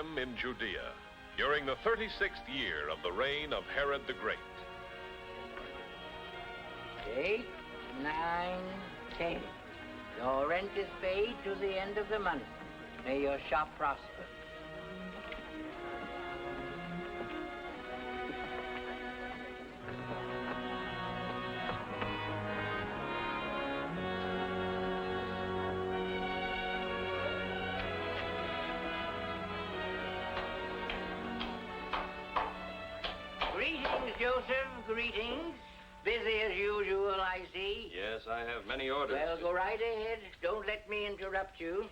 Bethlehem in Judea during the 36th year of the reign of Herod the Great. 8, 9, 10. Your rent is paid to the end of the month. May your shop prosper. Greetings, Joseph, greetings. Busy as usual, I see. Yes, I have many orders. Well, go right ahead. Don't let me interrupt you.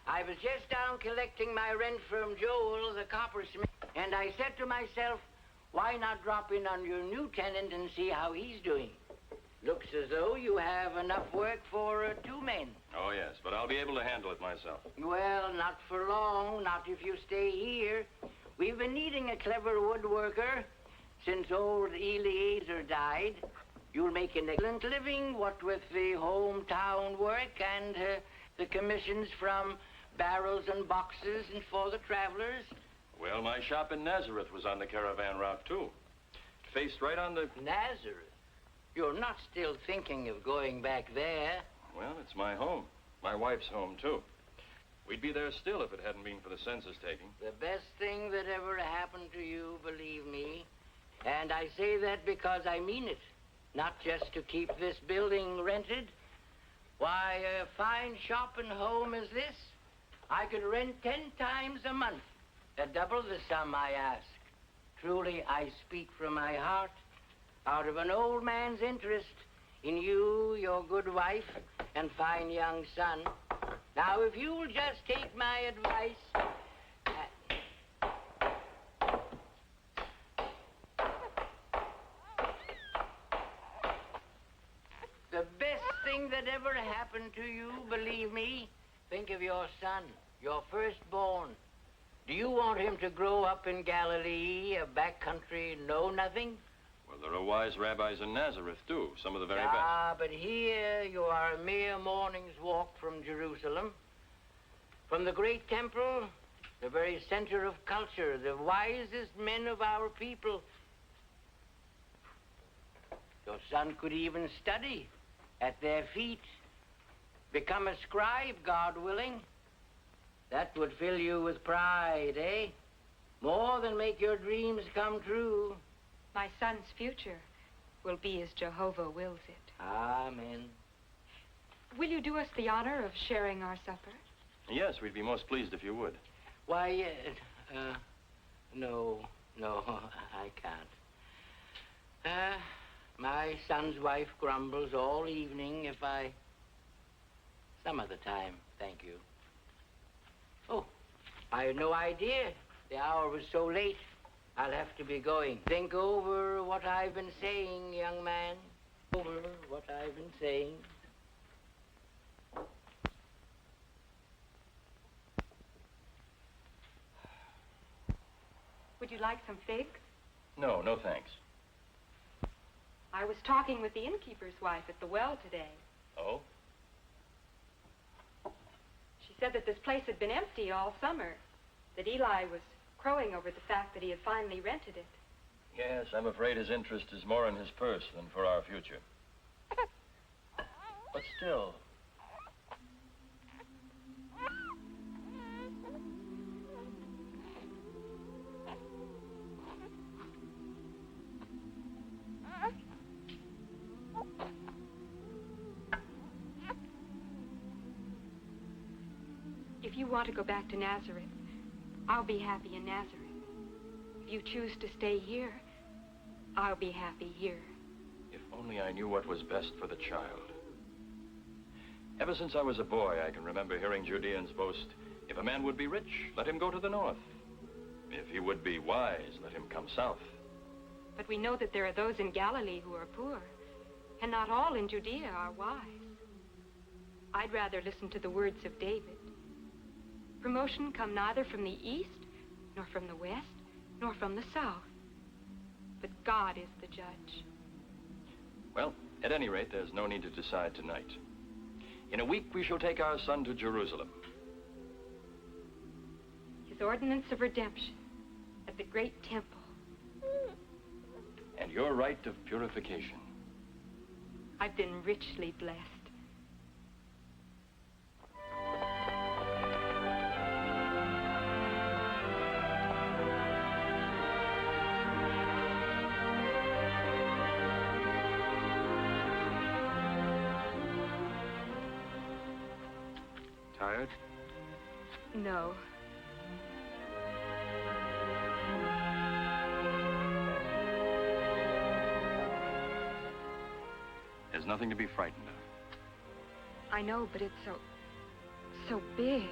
I was just down collecting my rent from Joel, the coppersmith, and I said to myself, why not drop in on your new tenant and see how he's doing? Looks as though you have enough work for 2 men. Oh, yes, but I'll be able to handle it myself. Well, not for long, not if you stay here. We've been needing a clever woodworker since old Eliezer died. You'll make an excellent living, what with the hometown work and the commissions from barrels and boxes and for the travelers. Well, my shop in Nazareth was on the caravan route, too. It faced right on the... Nazareth? You're not still thinking of going back there? Well, it's my home. My wife's home, too. We'd be there still if it hadn't been for the census taking. The best thing that ever happened to you, believe me. And I say that because I mean it. Not just to keep this building rented. Why, a fine shop and home as this, I could rent 10 times a month, at double the sum I ask. Truly, I speak from my heart, out of an old man's interest in you, your good wife, and fine young son. Now, if you'll just take my advice... The best thing that ever happened to you, believe me, think of your son, your firstborn. Do you want him to grow up in Galilee, a backcountry, know-nothing? Well, there are wise rabbis in Nazareth, too, some of the very best. Ah, but here you are a mere morning's walk from Jerusalem. From the great temple, the very center of culture, the wisest men of our people. Your son could even study at their feet, become a scribe, God willing. That would fill you with pride, eh? More than make your dreams come true. My son's future will be as Jehovah wills it. Amen. Will you do us the honor of sharing our supper? Yes, we'd be most pleased if you would. Why, no, I can't. My son's wife grumbles all evening if I... Some other time, thank you. Oh, I had no idea. The hour was so late. I'll have to be going. Think over what I've been saying, young man. Over what I've been saying. Would you like some figs? No, no thanks. I was talking with the innkeeper's wife at the well today. Oh? She said that this place had been empty all summer, that Eli was crowing over the fact that he had finally rented it. Yes, I'm afraid his interest is more in his purse than for our future. But still... If you want to go back to Nazareth, I'll be happy in Nazareth. If you choose to stay here, I'll be happy here. If only I knew what was best for the child. Ever since I was a boy, I can remember hearing Judeans boast, if a man would be rich, let him go to the north. If he would be wise, let him come south. But we know that there are those in Galilee who are poor, and not all in Judea are wise. I'd rather listen to the words of David. Promotion come neither from the east, nor from the west, nor from the south. But God is the judge. Well, at any rate, there's no need to decide tonight. In a week, we shall take our son to Jerusalem. His his ordinance of redemption at the great temple. And your rite of purification. I've been richly blessed. Tired? No. There's nothing to be frightened of. I know, but it's so big.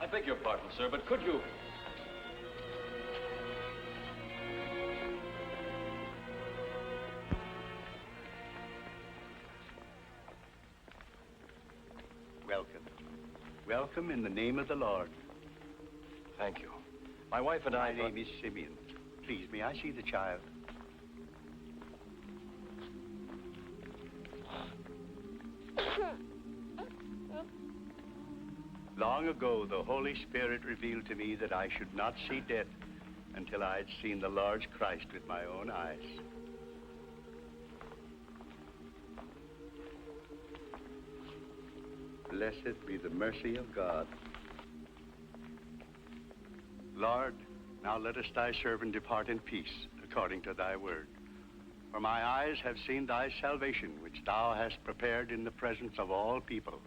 I beg your pardon, sir, but could you... Welcome. Welcome in the name of the Lord. Thank you. My wife and I... My name is Simeon. Please, may I see the child? Long ago, the Holy Spirit revealed to me that I should not see death until I had seen the Lord's Christ with my own eyes. Blessed be the mercy of God. Lord, now lettest thy servant depart in peace, according to thy word. For my eyes have seen thy salvation, which thou hast prepared in the presence of all people,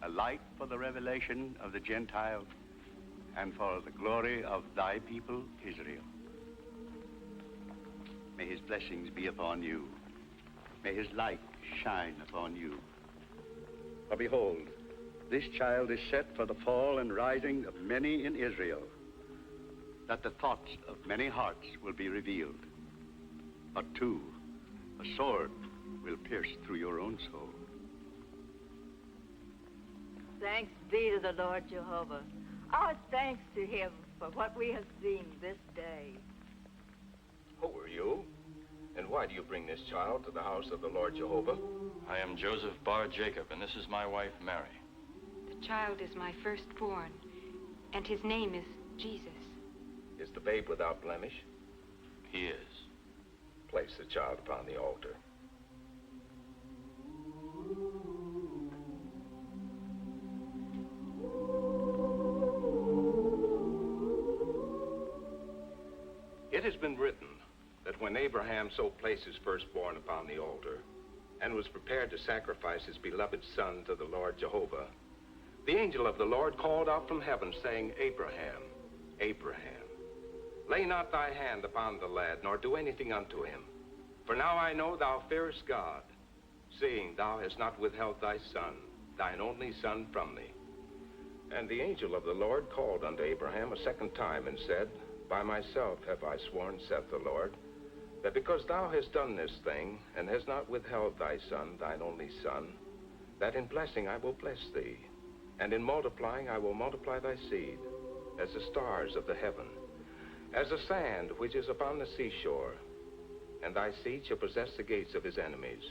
a light for the revelation of the Gentiles, and for the glory of thy people, Israel. May his blessings be upon you. May his light shine upon you. For behold, this child is set for the fall and rising of many in Israel, that the thoughts of many hearts will be revealed. But too, a sword will pierce through your own soul. Thanks be to the Lord Jehovah. Our thanks to him for what we have seen this day. Who are you? And why do you bring this child to the house of the Lord Jehovah? I am Joseph Bar Jacob, and this is my wife, Mary. The child is my firstborn, and his name is Jesus. Is the babe without blemish? He is. Place the child upon the altar. It has been written that when Abraham so placed his firstborn upon the altar and was prepared to sacrifice his beloved son to the Lord Jehovah, the angel of the Lord called out from heaven, saying, Abraham, Abraham, lay not thy hand upon the lad, nor do anything unto him. For now I know thou fearest God, seeing thou hast not withheld thy son, thine only son, from thee. And the angel of the Lord called unto Abraham a second time and said, By myself have I sworn, saith the Lord, that because thou hast done this thing, and hast not withheld thy son, thine only son, that in blessing I will bless thee, and in multiplying I will multiply thy seed, as the stars of the heaven, as the sand which is upon the seashore. And thy seed shall possess the gates of his enemies.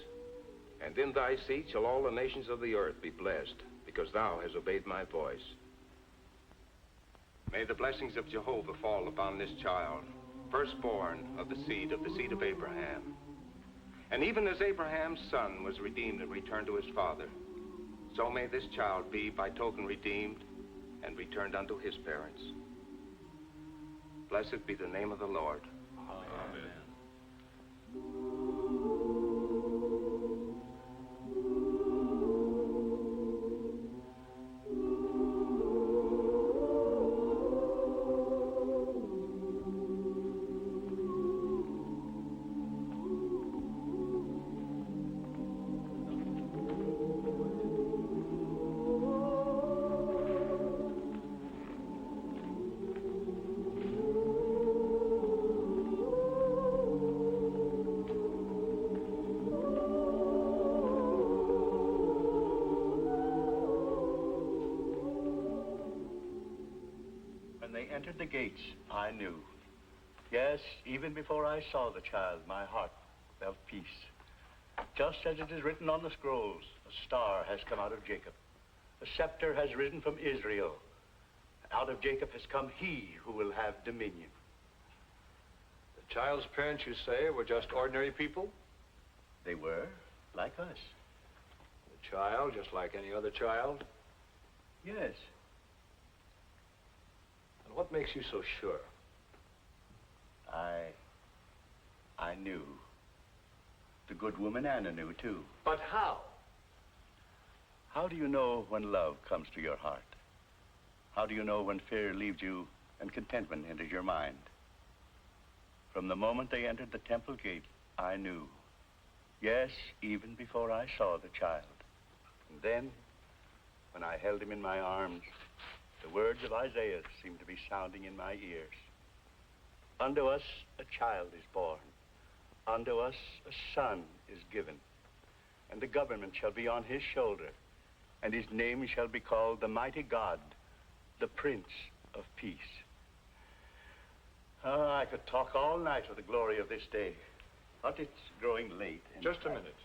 And in thy seed shall all the nations of the earth be blessed, because thou hast obeyed my voice. May the blessings of Jehovah fall upon this child, firstborn of the seed of Abraham. And even as Abraham's son was redeemed and returned to his father, so may this child be by token redeemed and returned unto his parents. Blessed be the name of the Lord. Amen. entered the gates, I knew. Yes, even before I saw the child, my heart felt peace. Just as it is written on the scrolls, a star has come out of Jacob. A scepter has risen from Israel. Out of Jacob has come he who will have dominion. The child's parents, you say, were just ordinary people? They were, like us. The child, just like any other child? Yes. And what makes you so sure? I knew. The good woman Anna knew, too. But how? How do you know when love comes to your heart? How do you know when fear leaves you and contentment enters your mind? From the moment they entered the temple gate, I knew. Yes, even before I saw the child. And then, when I held him in my arms, the words of Isaiah seemed to be sounding in my ears. Unto us a child is born. Unto us a son is given. And the government shall be on his shoulder. And his name shall be called the Mighty God, the Prince of Peace. Oh, I could talk all night of the glory of this day. But it's growing late. Just a minute.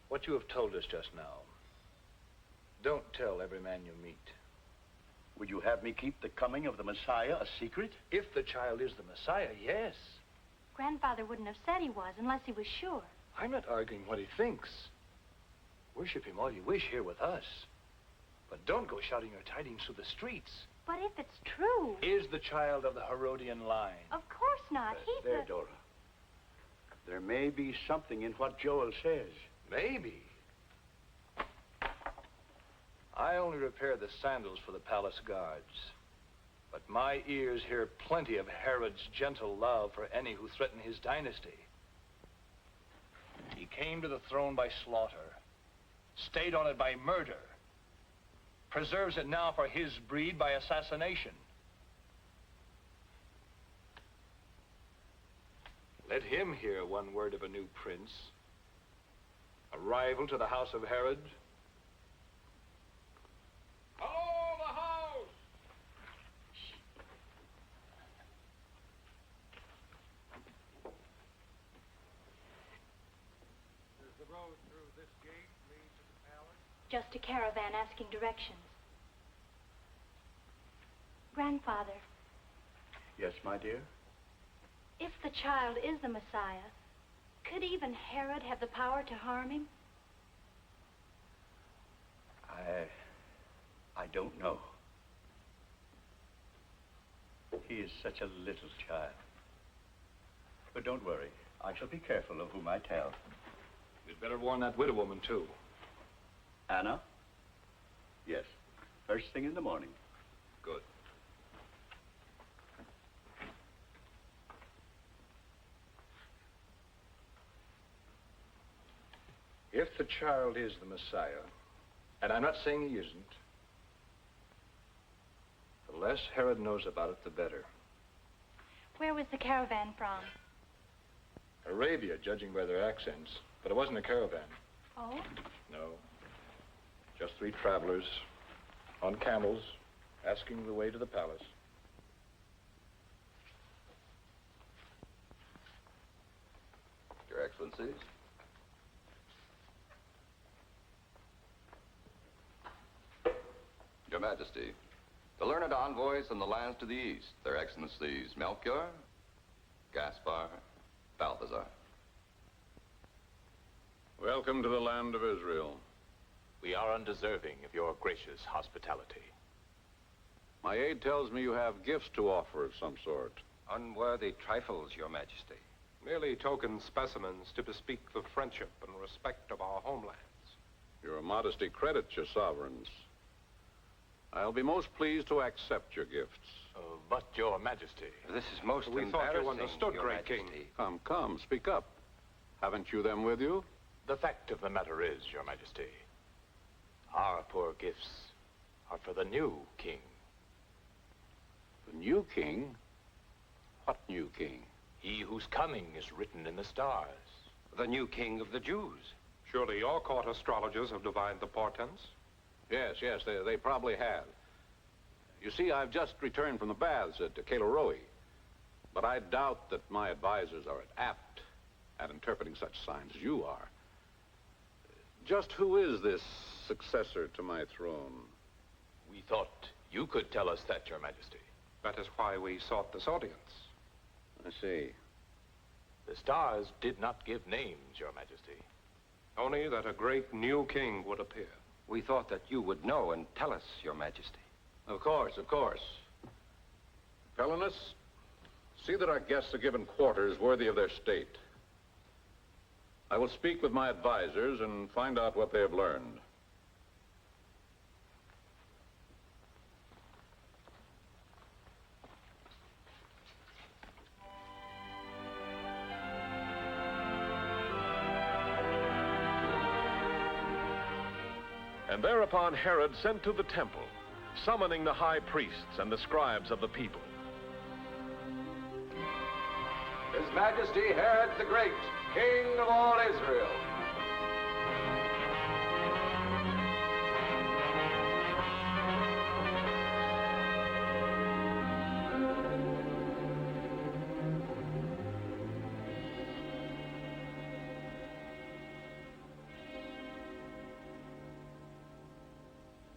What you have told us just now, don't tell every man you meet. Would you have me keep the coming of the Messiah a secret? If the child is the Messiah, yes. Grandfather wouldn't have said he was unless he was sure. I'm not arguing what he thinks. Worship him all you wish here with us. But don't go shouting your tidings through the streets. But if it's true... Is the child of the Herodian line? Of course not. He's There, Dora. There may be something in what Joel says. Maybe. I only repair the sandals for the palace guards. But my ears hear plenty of Herod's gentle love for any who threaten his dynasty. He came to the throne by slaughter, stayed on it by murder, preserves it now for his breed by assassination. Let him hear one word of a new prince, a rival to the house of Herod. Hello, the house! Does the road through this gate lead to the palace? just a caravan asking directions. Grandfather, Yes, my dear? if the child is the Messiah, could even Herod have the power to harm him? I don't know. He is such a little child. But don't worry. I shall be careful of whom I tell. You'd better warn that widow woman, too. Anna? Yes. First thing in the morning. Good. If the child is the Messiah, and I'm not saying he isn't, the less Herod knows about it, the better. Where was the caravan from? Arabia, judging by their accents. But it wasn't a caravan. Oh? No. Just 3 travelers on camels asking the way to the palace. Your Excellencies. Your Majesty, the learned envoys from the lands to the east, Their Excellencies Melchior, Gaspar, Balthazar. Welcome to the land of Israel. We are undeserving of your gracious hospitality. My aide tells me you have gifts to offer of some sort. Unworthy trifles, Your Majesty. Merely token specimens to bespeak the friendship and respect of our homelands. Your modesty credits your sovereigns. I'll be most pleased to accept your gifts. But, Your Majesty... This is most We thought you understood, Your great king. Majesty. Come, speak up. Haven't you them with you? The fact of the matter is, Your Majesty, our poor gifts are for the new king. The new king? What new king? He whose coming is written in the stars. The new king of the Jews. Surely your court astrologers have divined the portents? Yes, they probably have. You see, I've just returned from the baths at Kaleroi, but I doubt that my advisors are apt at interpreting such signs as you are. Just who is this successor to my throne? We thought you could tell us that, Your Majesty. That is why we sought this audience. I see. The stars did not give names, Your Majesty. Only that a great new king would appear. We thought that you would know and tell us, Your Majesty. Of course, of course. Pelinus, see that our guests are given quarters worthy of their state. I will speak with my advisors and find out what they have learned. And thereupon Herod sent to the temple, summoning the high priests and the scribes of the people. His Majesty Herod the Great, King of all Israel.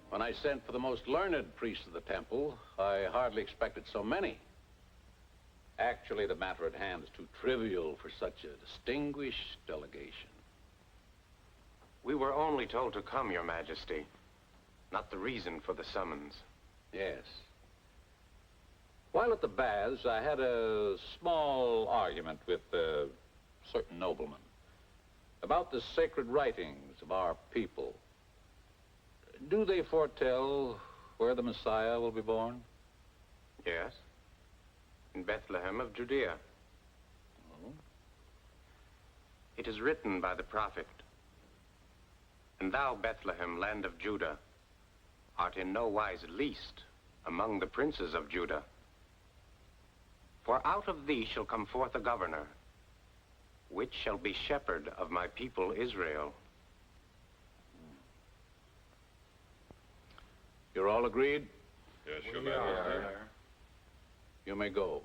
When I sent for the most learned priests of the temple, I hardly expected so many. Actually, the matter at hand is too trivial for such a distinguished delegation. We were only told to come, Your Majesty, not the reason for the summons. Yes. While at the baths, I had a small argument with a certain nobleman about the sacred writings of our people. Do they foretell where the Messiah will be born? Yes. In Bethlehem of Judea. Oh. It is written by the prophet, "And thou, Bethlehem, land of Judah, art in no wise least among the princes of Judah. For out of thee shall come forth a governor, which shall be shepherd of my people Israel." You're all agreed? Yes, Your Majesty. You may go.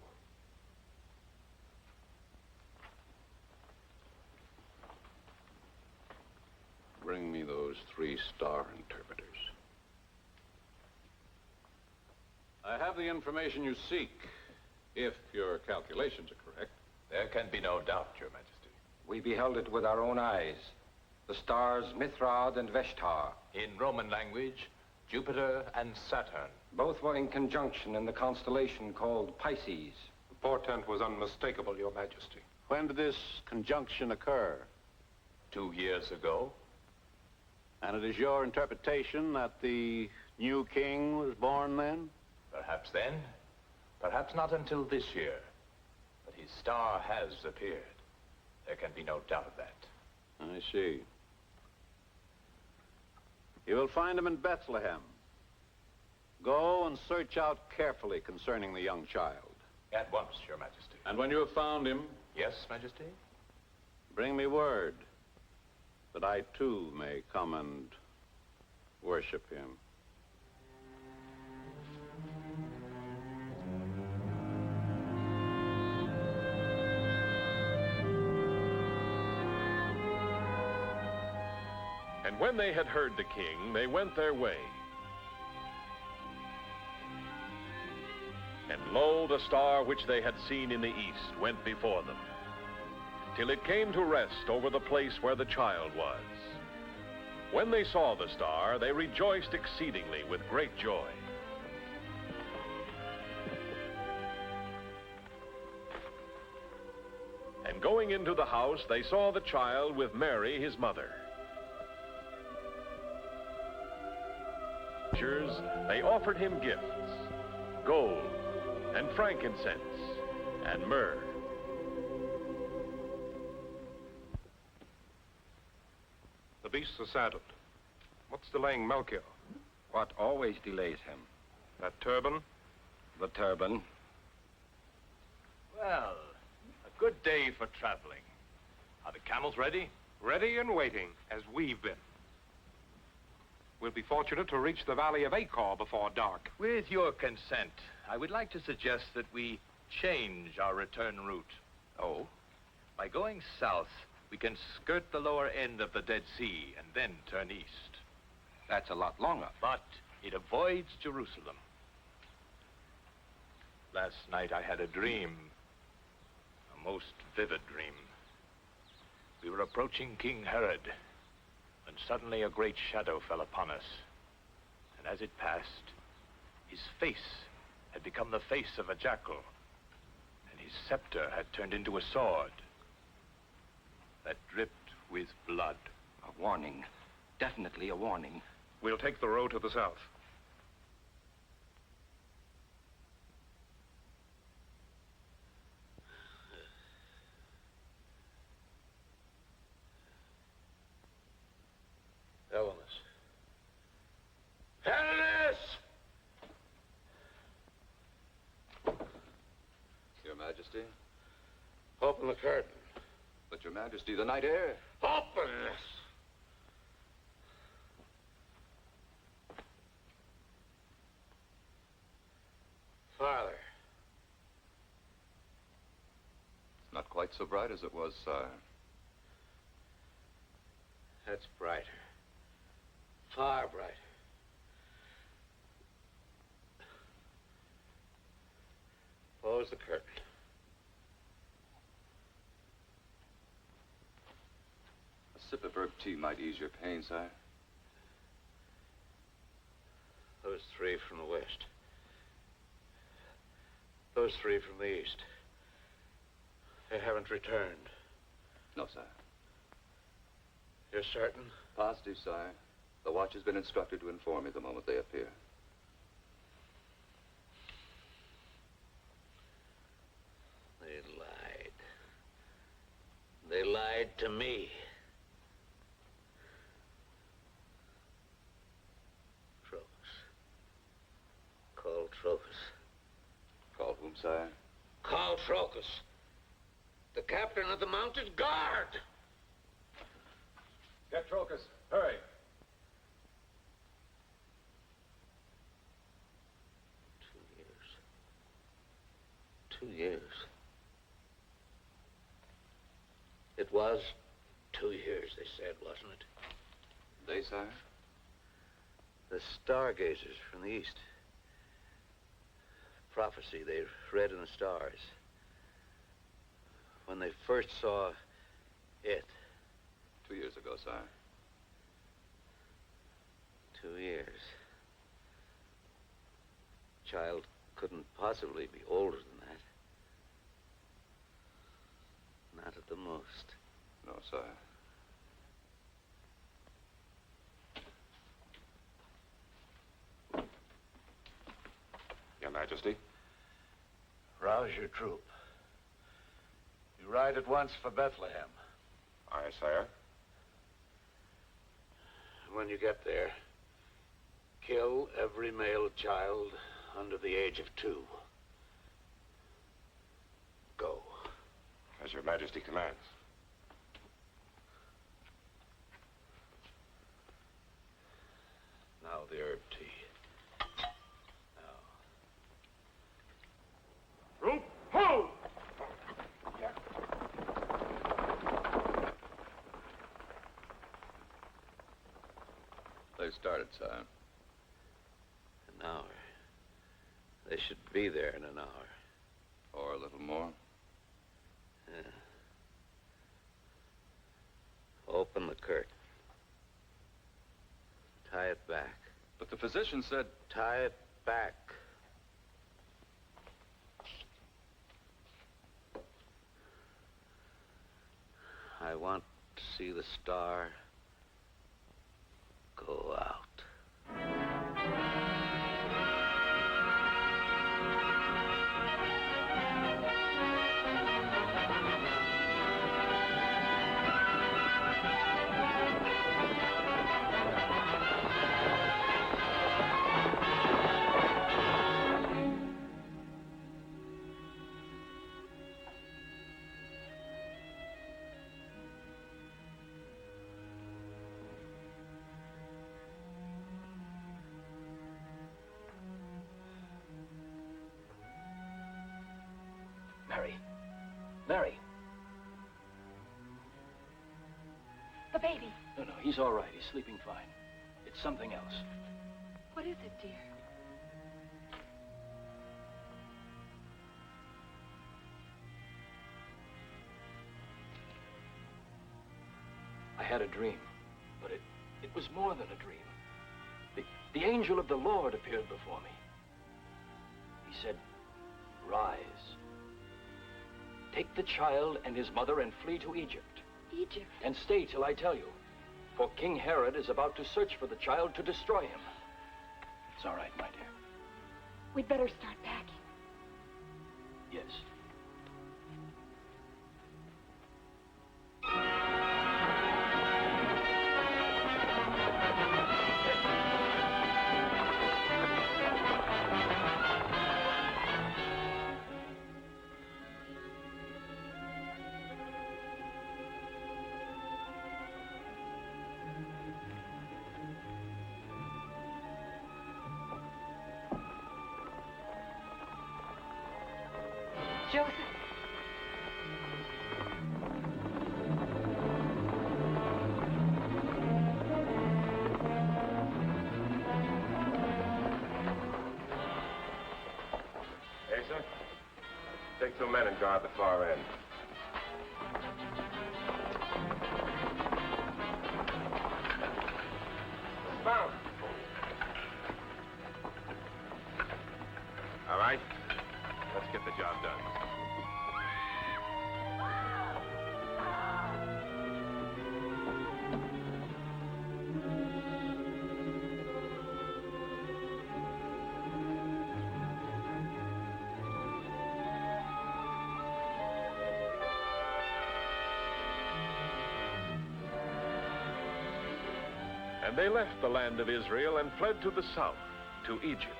Bring me those 3-star interpreters. I have the information you seek, if your calculations are correct. There can be no doubt, Your Majesty. We beheld it with our own eyes. The stars Mithrad and Veshtar. In Roman language, Jupiter and Saturn. Both were in conjunction in the constellation called Pisces. The portent was unmistakable, Your Majesty. When did this conjunction occur? 2 years ago. And it is your interpretation that the new king was born then? Perhaps then, perhaps not until this year. But his star has appeared. There can be no doubt of that. I see. You will find him in Bethlehem. Go and search out carefully concerning the young child. At once, Your Majesty. And when you have found him, Yes, Majesty? bring me word that I too may come and worship him. And when they had heard the king, they went their way. And lo, the star which they had seen in the east went before them, till it came to rest over the place where the child was. When they saw the star, they rejoiced exceedingly with great joy. And going into the house, they saw the child with Mary, his mother. They offered him gifts, gold, and frankincense, and myrrh. The beasts are saddled. What's delaying Melchior? What always delays him? That turban? The turban. Well, a good day for traveling. Are the camels ready? Ready and waiting, as we've been. we'll be fortunate to reach the valley of Acor before dark. With your consent, I would like to suggest that we change our return route. Oh? By going south, we can skirt the lower end of the Dead Sea and then turn east. That's a lot longer. But it avoids Jerusalem. Last night I had a dream. A most vivid dream. We were approaching King Herod, when suddenly a great shadow fell upon us. And as it passed, his face had become the face of a jackal, and his scepter had turned into a sword that dripped with blood. A warning. Definitely a warning. We'll take the road to the south. Helenis. Helenis! Your Majesty? Open the curtain. But Your Majesty, the night air. Open this! Father. It's not quite so bright as it was, sire. That's brighter. Far brighter. Close the curtain. A sip of herb tea might ease your pain, sire. Those three from the west. Those three from the east. They haven't returned. No, sire. You're certain? Positive, sire. The watch has been instructed to inform me the moment they appear. They lied. They lied to me. Trocus. Call Trocus. Call whom, sire? Call Trocus. The captain of the mounted guard. Get Trocus. Hurry. 2 years. It was 2 years, they said, wasn't it? They, sire? The stargazers from the east. Prophecy they read in the stars. When they first saw it. 2 years ago, sire. 2 years. Child couldn't possibly be older than that. Not at the most. No, sire. Your Majesty? Rouse your troop. You ride at once for Bethlehem. Aye, sire. When you get there, kill every male child under the age of 2. Go. As Your Majesty commands. Now the herb tea. Now. Rope, ho! They've started, sire. An hour. They should be there in an hour. Or a little more. Yeah. Open the curtain. Tie it back. But the physician said... Tie it back. I want to see the star go out. Mary. Mary. The baby. No, he's all right. He's sleeping fine. It's something else. What is it, dear? I had a dream, but it was more than a dream. The angel of the Lord appeared before me. He said, "Rise. Take the child and his mother and flee to Egypt. Egypt? And stay till I tell you. For King Herod is about to search for the child to destroy him." It's all right, my dear. We'd better start packing. Yes. Joseph. Asa, take 2 men and guard the far end. Bound. All right, let's get the job done. And they left the land of Israel and fled to the south, to Egypt.